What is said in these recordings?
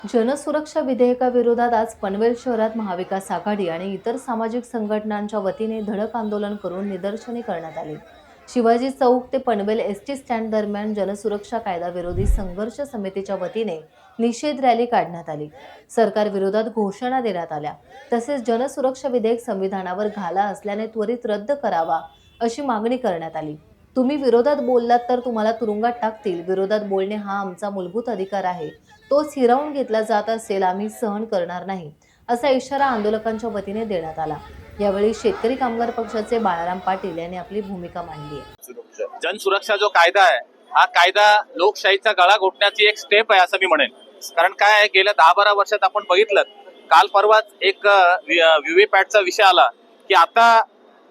जनसुरक्षा विधेयकाविरोधात आज पनवेल शहरात महाविकास आघाडी आणि इतर सामाजिक संघटनांच्या वतीने धडक आंदोलन करून निदर्शने करण्यात आली। शिवाजी चौक ते पनवेल एसटी स्टँड दरम्यान जनसुरक्षा कायदाविरोधी संघर्ष समितीच्या वतीने निषेध रॅली काढण्यात आली। सरकार विरोधात घोषणा देण्यात आल्या। तसेच जनसुरक्षा विधेयक संविधानावर घाला असल्याने त्वरित रद्द करावा अशी मागणी करण्यात आली। तुम्ही विरोधात बोललात तर तुम्हाला तुरुंगात टाकतील। विरोधात बोलणे हा आमचा मूलभूत अधिकार आहे, तोच हिरावून घेतला जात असेल आम्ही सहन करणार नाही, असा इशारा आंदोलकांच्या वतीने देण्यात आला। यावेळी शेतकरी कामगार पक्षाचे बाळाराम पाटील यांनी आपली भूमिका मांडली आहे। जनसुरक्षा जो कायदा आहे हा कायदा लोकशाहीचा गळा घोटण्याची एक स्टेप आहे असं मी म्हणेन। कारण काय आहे, गेल्या 10-12 वर्षात आपण बघितलं, काल परवाच एक व्हीव्हीपॅटचा विषय आला की आता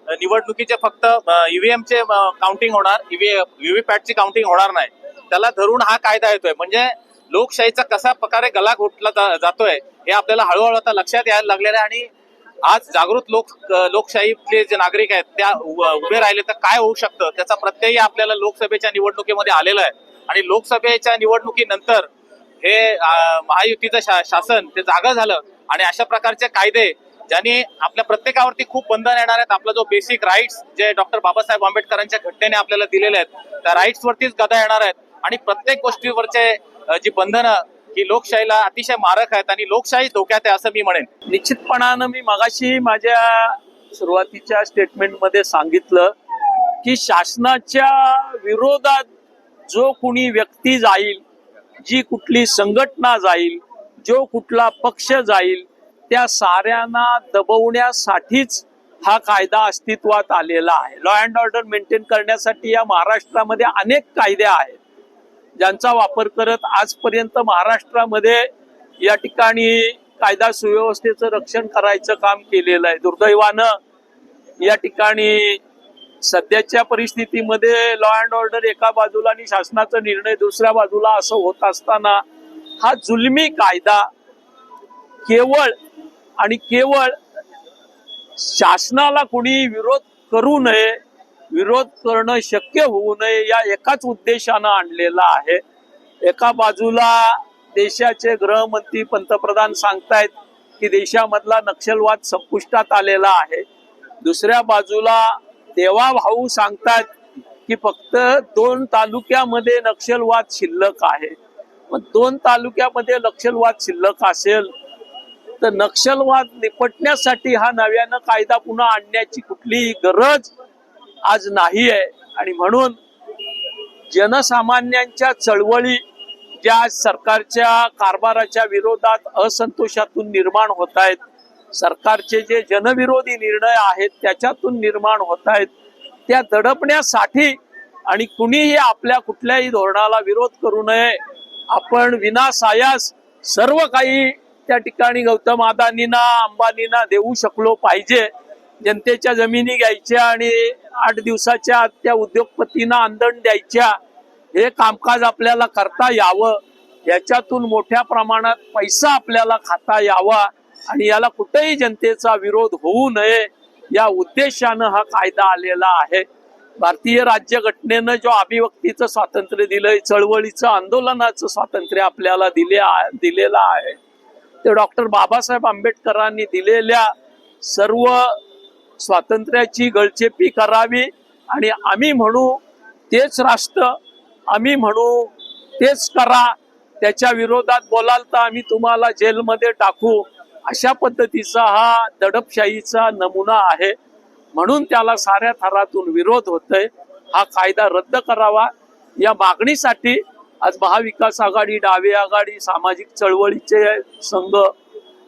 निवडणुकीचे फक्त ईव्हीएम चे काउंटिंग होणार, व्हीव्हीपॅटची काउंटिंग होणार नाही। त्याला धरून हा कायदा येतोय। म्हणजे लोकशाहीचा कसा प्रकारे गला घोटला जातोय हे आपल्याला हळूहळू आता लक्षात यायला लागलेलं आहे। आणि आज जागृत लोकशाहीतले जे नागरिक आहेत त्या उभे राहिले तर काय होऊ शकतं त्याचा प्रत्यय आपल्याला लोकसभेच्या निवडणुकीमध्ये आलेला आहे। आणि लोकसभेच्या निवडणुकीनंतर हे महायुतीचं शासन ते जागा झालं आणि अशा प्रकारचे कायदे ज्यांनी आपल्या प्रत्येकावरती खूप बंधन येणार आहेत। आपला जो बेसिक राईट्स जे डॉक्टर बाबासाहेब आंबेडकरांच्या घटनेने आपल्याला दिलेले आहेत त्या राईट्स वरतीच गदा येणार आहेत। आणि प्रत्येक गोष्टीवरचे जी बंधनं ही लोकशाहीला अतिशय मारक आहेत आणि लोकशाही धोक्यात आहे असं मी म्हणेन। निश्चितपणानं मी मगाशी माझ्या सुरुवातीच्या स्टेटमेंटमध्ये सांगितलं की शासनाच्या विरोधात जो कुणी व्यक्ती जाईल, जी कुठली संघटना जाईल, जो कुठला पक्ष जाईल, त्या साऱ्यांना दबवण्यासाठीच हा कायदा अस्तित्वात आलेला आहे। लॉ अँड ऑर्डर मेंटेन करण्यासाठी या महाराष्ट्रामध्ये अनेक कायदे आहेत ज्यांचा वापर करत आजपर्यंत महाराष्ट्रामध्ये या ठिकाणी कायदा सुव्यवस्थेचं रक्षण करायचं काम केलेलं आहे। दुर्दैवानं या ठिकाणी सध्याच्या परिस्थितीमध्ये लॉ अँड ऑर्डर एका बाजूला आणि शासनाचा निर्णय दुसऱ्या बाजूला असं होत असताना हा जुलमी कायदा केवळ आणि केवळ शासनाला कोणी विरोध करू नये, विरोध करणं शक्य होऊ नये या एकाच उद्देशानं आणलेला आहे। एका बाजूला देशाचे गृहमंत्री पंतप्रधान सांगतायत की देशामधला नक्षलवाद संपुष्टात आलेला आहे। दुसऱ्या बाजूला देवाभाऊ सांगतात की फक्त 2 तालुक्यामध्ये नक्षलवाद शिल्लक आहे। मग 2 तालुक्यामध्ये नक्षलवाद शिल्लक असेल तर नक्षलवाद निपटण्यासाठी हा नव्यानं कायदा पुन्हा आणण्याची कुठलीही गरज आज नाही आहे। आणि म्हणून जनसामान्यांच्या चळवळी ज्या सरकारच्या कारभाराच्या विरोधात असंतोषातून निर्माण होत आहेत, सरकारचे जे जनविरोधी निर्णय आहेत त्याच्यातून निर्माण होत आहेत, त्या दडपण्यासाठी आणि कुणीही आपल्या कुठल्याही धोरणाला विरोध करू नये। आपण विनासायास सर्व काही त्या ठिकाणी गौतम अदानींना, अंबानींना देऊ शकलो पाहिजे। जनतेच्या जमिनी घ्यायच्या आणि 8 दिवसाच्या आत त्या उद्योगपतींना आंदण द्यायच्या, हे कामकाज आपल्याला करता यावं, याच्यातून मोठ्या प्रमाणात पैसा आपल्याला खाता यावा आणि याला कुठेही जनतेचा विरोध होऊ नये या उद्देशानं हा कायदा आलेला आहे। भारतीय राज्यघटनेनं जो अभिव्यक्तीचं स्वातंत्र्य दिलंय, चळवळीचं आंदोलनाचं स्वातंत्र्य आपल्याला दिलेलं आहे, ते डॉक्टर बाबासाहेब आंबेडकरांनी दिलेल्या सर्व स्वातंत्र्याची गळचेपी करावी आणि आम्ही म्हणू तेच राष्ट्र, आम्ही म्हणू तेच करा, त्याच्या विरोधात बोलाल तर आम्ही तुम्हाला जेलमध्ये टाकू, अशा पद्धतीचा हा दडपशाहीचा नमुना आहे। म्हणून त्याला साऱ्या थरातून विरोध होतोय। हा कायदा रद्द करावा या मागणीसाठी आज महाविकास आघाडी, डावी आघाडी, सामाजिक चळवळीचे संघ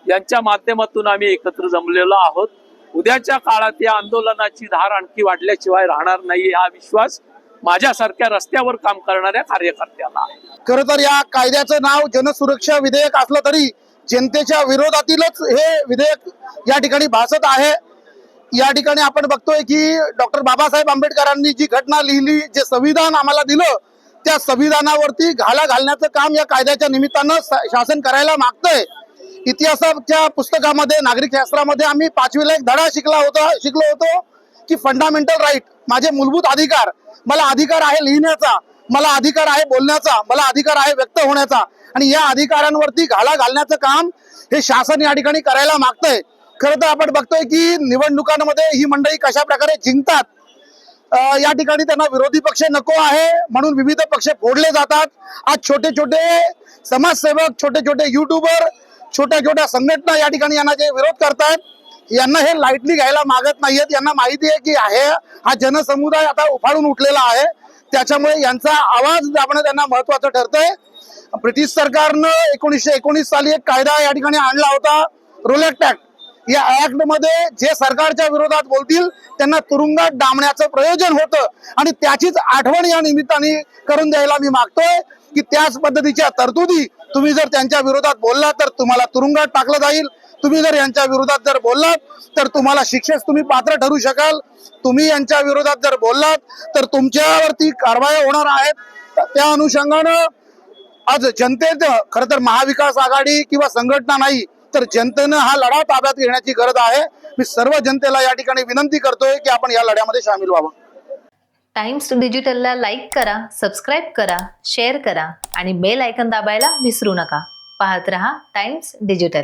यांच्या माध्यमातून आम्ही एकत्र जमलेलो आहोत। उद्याच्या काळात या आंदोलनाची धार आणखी वाढल्याशिवाय राहणार नाही हा विश्वास माझ्यासारख्या रस्त्यावर काम करणाऱ्या कार्यकर्त्याला आहे। खरं तर या कायद्याचं नाव जनसुरक्षा विधेयक असलं तरी जनतेच्या विरोधातीलच हे विधेयक या ठिकाणी भासत आहे। या ठिकाणी आपण बघतोय की डॉक्टर बाबासाहेब आंबेडकरांनी जी घटना लिहिली, जे संविधान आम्हाला दिलं, त्या संविधानावरती घाला घालण्याचं काम या कायद्याच्या निमित्तानं शासन करायला मागतंय। इतिहासाच्या पुस्तकामध्ये, नागरिक शास्त्रामध्ये आम्ही 5वीला एक धडा शिकलो होतो की फंडामेंटल राईट, माझे मूलभूत अधिकार, मला अधिकार आहे लिहिण्याचा, मला अधिकार आहे बोलण्याचा, मला अधिकार आहे व्यक्त होण्याचा आणि या अधिकारांवरती घाला घालण्याचं काम हे शासन या ठिकाणी करायला मागतंय. खरं तर आपण बघतोय की निवडणुकांमध्ये ही मंडळी कशा प्रकारे जिंकतात. या ठिकाणी त्यांना विरोधी पक्ष नको आहे म्हणून विविध पक्ष फोडले जातात. आज छोटे छोटे समाजसेवक, छोटे छोटे युट्यूबर, छोट्या छोट्या संघटना या ठिकाणी यांना जे विरोध करतायत, यांना हे लाईटली घ्यायला मागत नाहीयेत. यांना माहिती आहे की हा जनसमुदाय आता उफाळून उठलेला आहे, त्याच्यामुळे यांचा आवाज दाबणं त्यांना महत्वाचं ठरतंय. ब्रिटिश सरकारनं 1919 साली एक कायदा या ठिकाणी आणला होता, रोल ऍक्ट. या ऍक्ट मध्ये जे सरकारच्या विरोधात बोलतील त्यांना तुरुंगात डांबण्याचं प्रयोजन होतं आणि त्याचीच आठवण या निमित्ताने करून द्यायला मी मागतोय की त्याच पद्धतीच्या तरतुदी तुम्ही जर त्यांच्या विरोधात बोललात तर तुम्हाला तुरुंगात टाकलं जाईल. तुम्ही जर यांच्या विरोधात जर बोललात तर तुम्हाला शिक्षेस तुम्ही पात्र ठरू शकाल. तुम्ही यांच्या विरोधात जर बोललात तर तुमच्यावरती कारवाया होणार आहेत. त्या अनुषंगानं आज जनतेचं, खरं तर महाविकास आघाडी किंवा संघटना नाही तर जनतेनं हा लढा ताब्यात घेण्याची गरज आहे. मी सर्व जनतेला या ठिकाणी विनंती करतोय की आपण या लढ्यामध्ये सामील व्हावं. टाइम्स डिजिटलला लाईक करा, सबस्क्राईब करा, शेअर करा आणि बेल आयकॉन दाबायला विसरू नका. पाहत रहा टाइम्स डिजिटल.